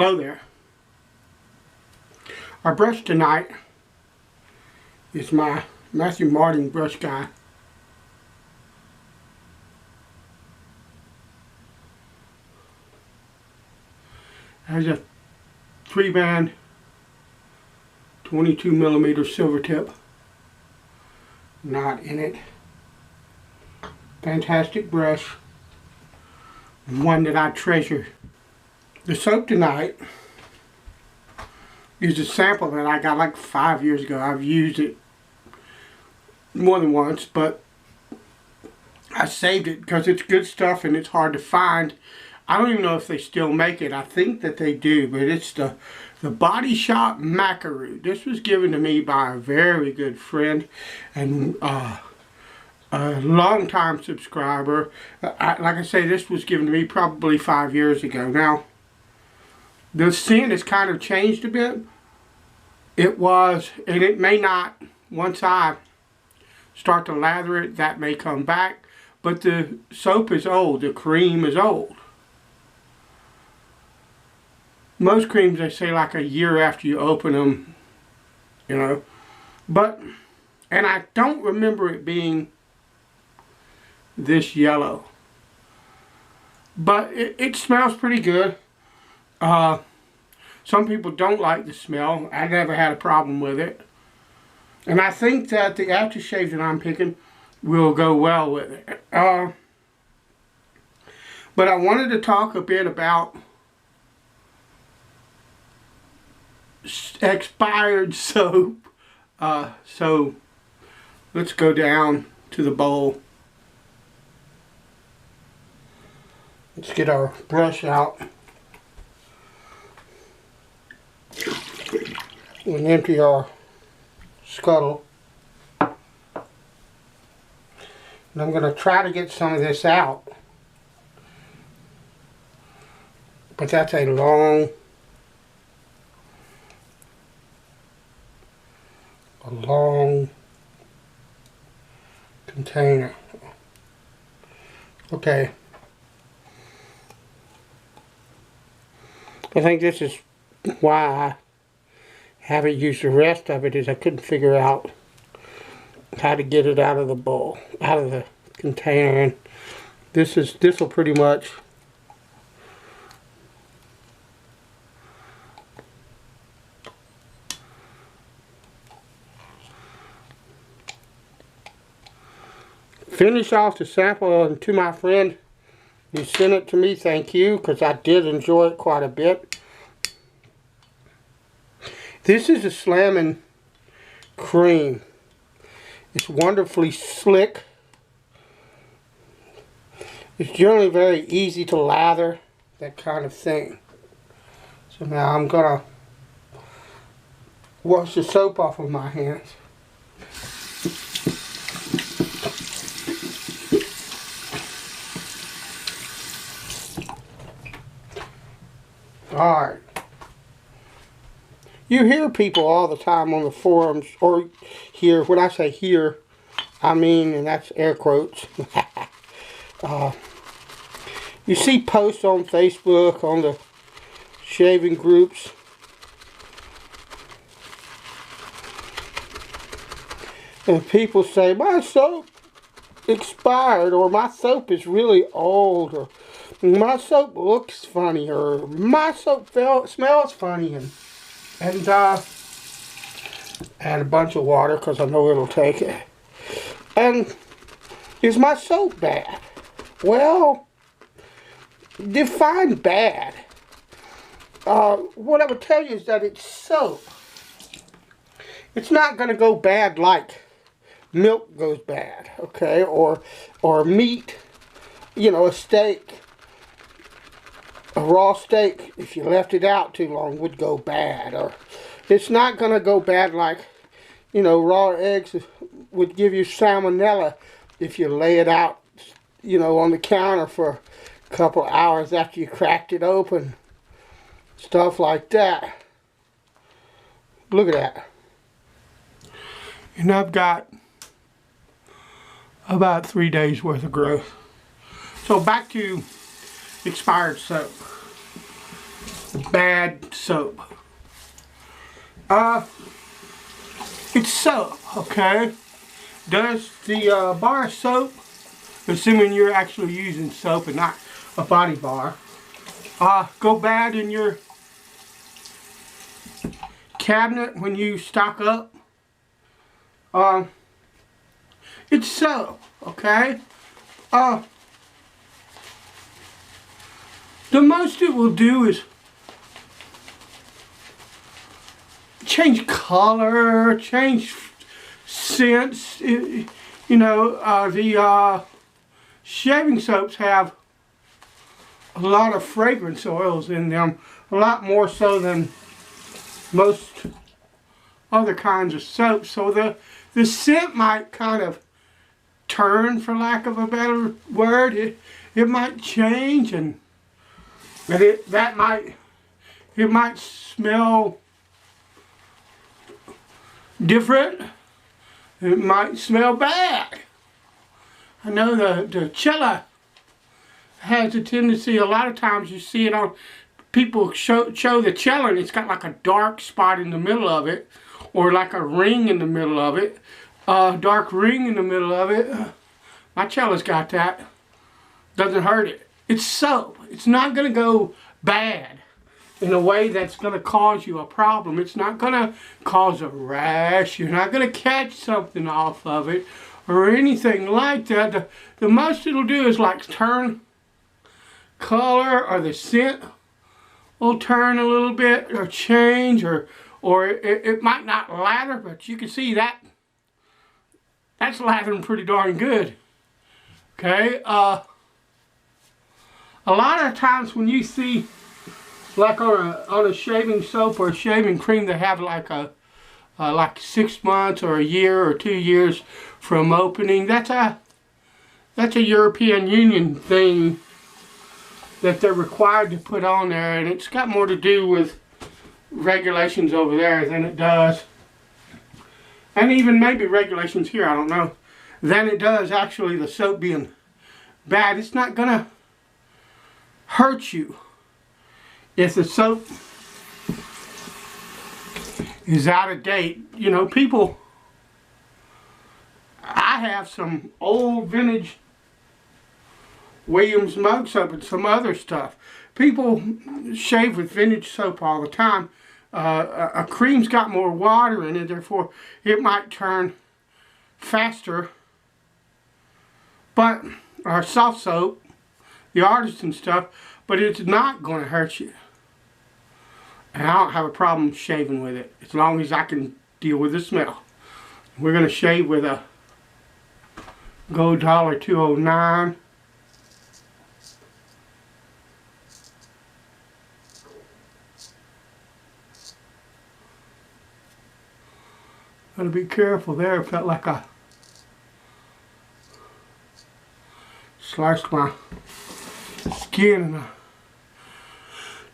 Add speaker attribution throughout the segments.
Speaker 1: Hello there. Our brush tonight is my Matthew Martin brush guy. It has a 3-band 22mm silver tip knot in it. Fantastic brush. One that I treasure. The soap tonight is a sample that I got like 5 years ago. I've used it more than once, but I saved it because it's good stuff and it's hard to find. I don't even know if they still make it. I think that they do, but it's the Body Shop Macca. This was given to me by a very good friend and a long-time subscriber. Like I say, this was given to me probably 5 years ago. Now, the scent has kind of changed a bit. It was, and it may not, once I start to lather it, that may come back. But the soap is old, the cream is old. Most creams, they say like a year after you open them, you know. But, and I don't remember it being this yellow. But it smells pretty good. Some people don't like the smell. I never had a problem with it. And I think that the aftershave that I'm picking will go well with it. But I wanted to talk a bit about expired soap. So let's go down to the bowl. Let's get our brush out. And empty our scuttle. And I'm going to try to get some of this out. But that's a long container. Okay. I think this is why I haven't used the rest of it, is I couldn't figure out how to get it out of the bowl, out of the container. And this will pretty much finish off the sample. And to my friend who sent it to me, thank you, because I did enjoy it quite a bit. This is a slamming cream. It's wonderfully slick. It's generally very easy to lather, that kind of thing. So now I'm gonna wash the soap off of my hands. Alright. You hear people all the time on the forums, or here, when I say here, I mean, and that's air quotes. You see posts on Facebook, on the shaving groups. And people say, my soap expired, or my soap is really old, or my soap looks funny, or my soap smells funny, and add a bunch of water because I know it'll take it. And is my soap bad? Well, define bad. What I would tell you is that it's soap. It's not going to go bad like milk goes bad, okay? Or meat, you know, a steak. A raw steak, if you left it out too long, would go bad. Or it's not going to go bad like, you know, raw eggs would give you salmonella if you lay it out, you know, on the counter for a couple of hours after you cracked it open. Stuff like that. Look at that. And I've got about 3 days worth of growth. So back to expired soap. bad soap. It's soap, okay? Does the bar soap, assuming you're actually using soap and not a body bar, go bad in your cabinet when you stock up? It's soap, okay? The most it will do is change color, change scents. You know, the shaving soaps have a lot of fragrance oils in them, a lot more so than most other kinds of soap. So the scent might kind of turn, for lack of a better word. It might change, and it might smell different. It might smell bad. I know the Cella has a tendency, a lot of times you see it on people show the Cella and it's got like a dark spot in the middle of it, or like a ring in the middle of it, dark ring in the middle of it. My Cella's got that. Doesn't hurt it. It's soap. It's not going to go bad in a way that's going to cause you a problem. It's not going to cause a rash. You're not going to catch something off of it or anything like that. The most it'll do is like turn color, or the scent will turn a little bit or change, or it might not lather, but you can see that's lathering pretty darn good. Okay, a lot of times when you see, like on a shaving soap or a shaving cream, they have like like 6 months or a year or 2 years from opening. That's a European Union thing that they're required to put on there, and it's got more to do with regulations over there than it does, and even maybe regulations here, I don't know, than it does actually the soap being bad. It's not gonna hurt you if the soap is out of date. You know, people, I have some old vintage Williams mug soap and some other stuff. People shave with vintage soap all the time. A cream's got more water in it, therefore it might turn faster. But our soft soap, the artisan stuff, but it's not going to hurt you. And I don't have a problem shaving with it, as long as I can deal with the smell. We're going to shave with a Gold Dollar 209. Gotta be careful there. It felt like I sliced my skin, and I'm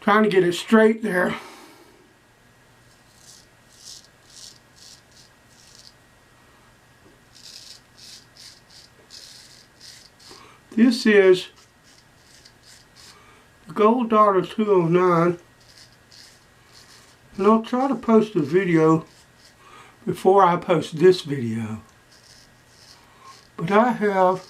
Speaker 1: trying to get it straight there. This is Gold Dollar 209, and I'll try to post a video before I post this video. But I have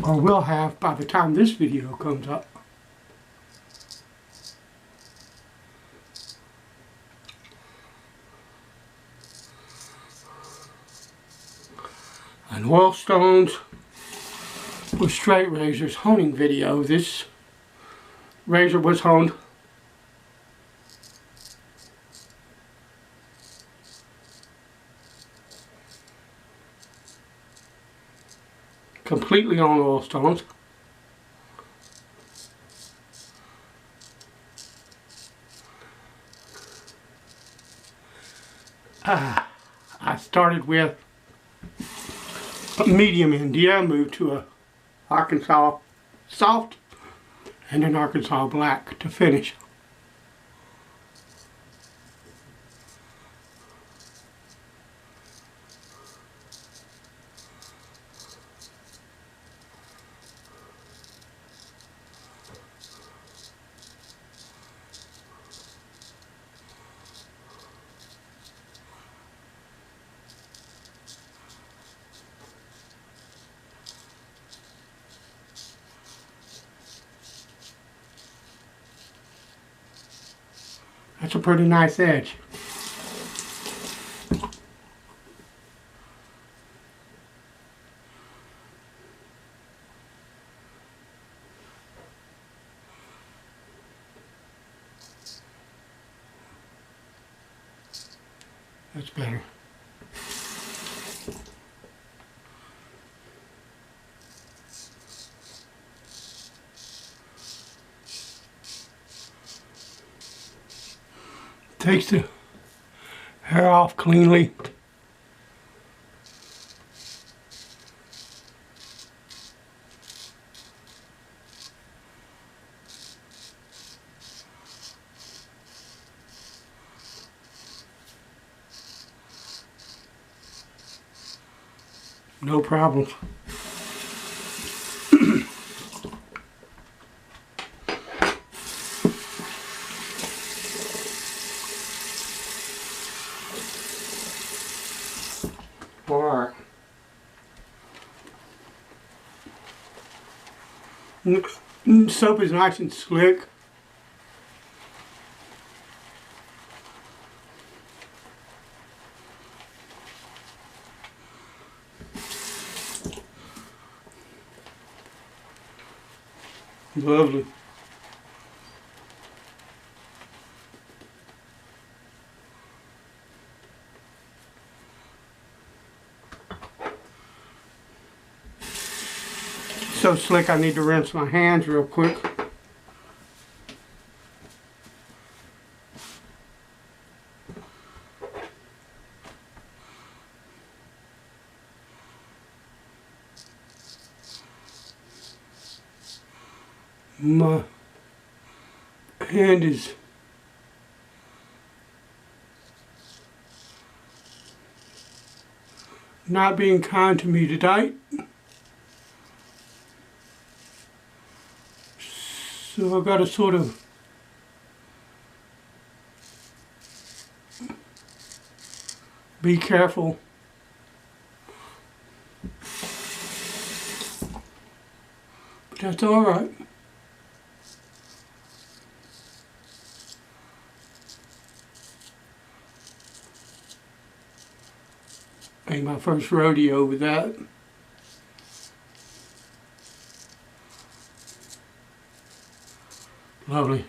Speaker 1: or will have by the time this video comes up, an oil stones with straight razors honing video. This razor was honed completely on oil stones. I started with a medium India, moved to a Arkansas soft, and an Arkansas black to finish. That's a pretty nice edge. That's better. Takes the hair off cleanly. No problem. Alright. Soap is nice and slick. Lovely. So slick I need to rinse my hands real quick. My hand is not being kind to me tonight. So I've got to sort of be careful. But that's all right. Ain't my first rodeo with that. Lovely.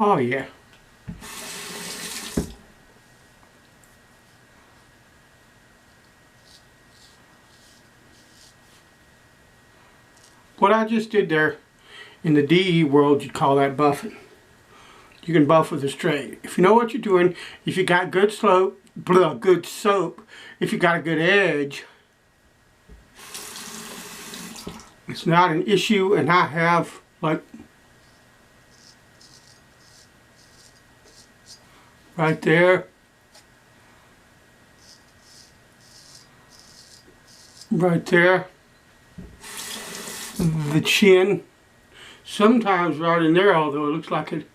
Speaker 1: Oh yeah. What I just did there, in the DE world, you'd call that buffing. You can buff with a straight. If you know what you're doing, if you got good slope, good soap, if you got a good edge, it's not an issue. And I have, like, right there, right there, the chin, sometimes right in there, although it looks like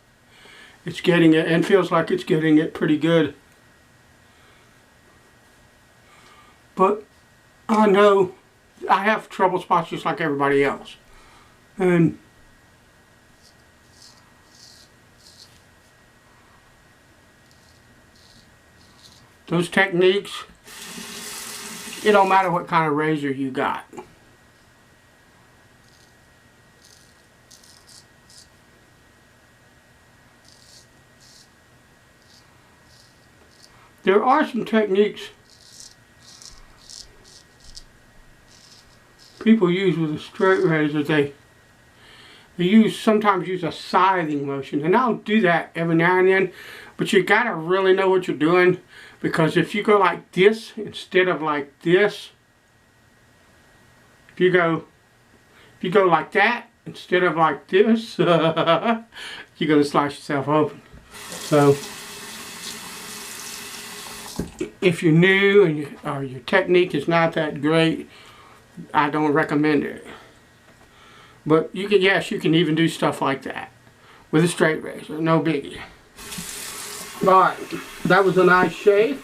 Speaker 1: it's getting it and feels like it's getting it pretty good. But I know I have trouble spots just like everybody else. And those techniques, it don't matter what kind of razor you got. There are some techniques people use with a straight razor. they sometimes use a scything motion, and I'll do that every now and then, but you gotta really know what you're doing, because if you go like this instead of like this, if you go like that instead of like this, you're gonna slice yourself open. So if you're new and or your technique is not that great, I don't recommend it. But you can, yes, you can even do stuff like that with a straight razor, no biggie. Alright, that was a nice shave.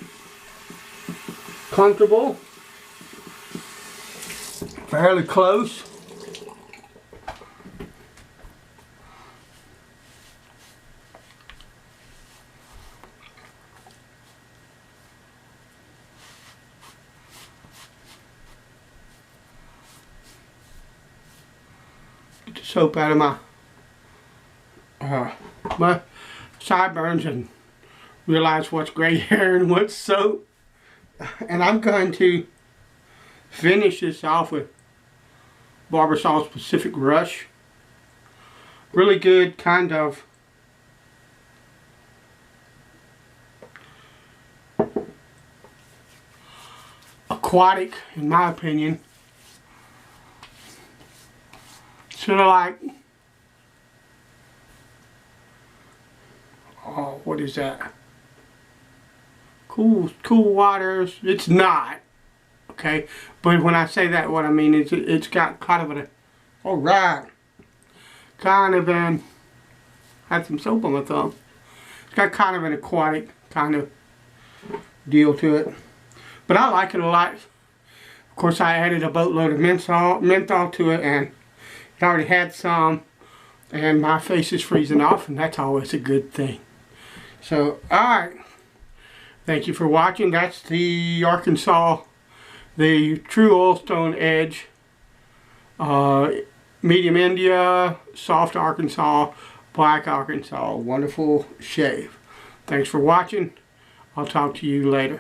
Speaker 1: Comfortable. Fairly close. Get the soap out of my sideburns and realize what's gray hair and what's soap. And I'm going to finish this off with Barbasol Pacific Rush. Really good, kind of aquatic, in my opinion. Sort of like, oh, what is that? Cool waters. It's not, okay. But when I say that, what I mean is it's got kind of an, all right, kind of an. I had some soap on my thumb. It's got kind of an aquatic kind of deal to it, but I like it a lot. Of course, I added a boatload of menthol to it, and it already had some, and my face is freezing off, and that's always a good thing. So, alright. Thank you for watching. That's the Arkansas, the True Oilstone Edge, Medium India, Soft Arkansas, Black Arkansas. Wonderful shave. Thanks for watching. I'll talk to you later.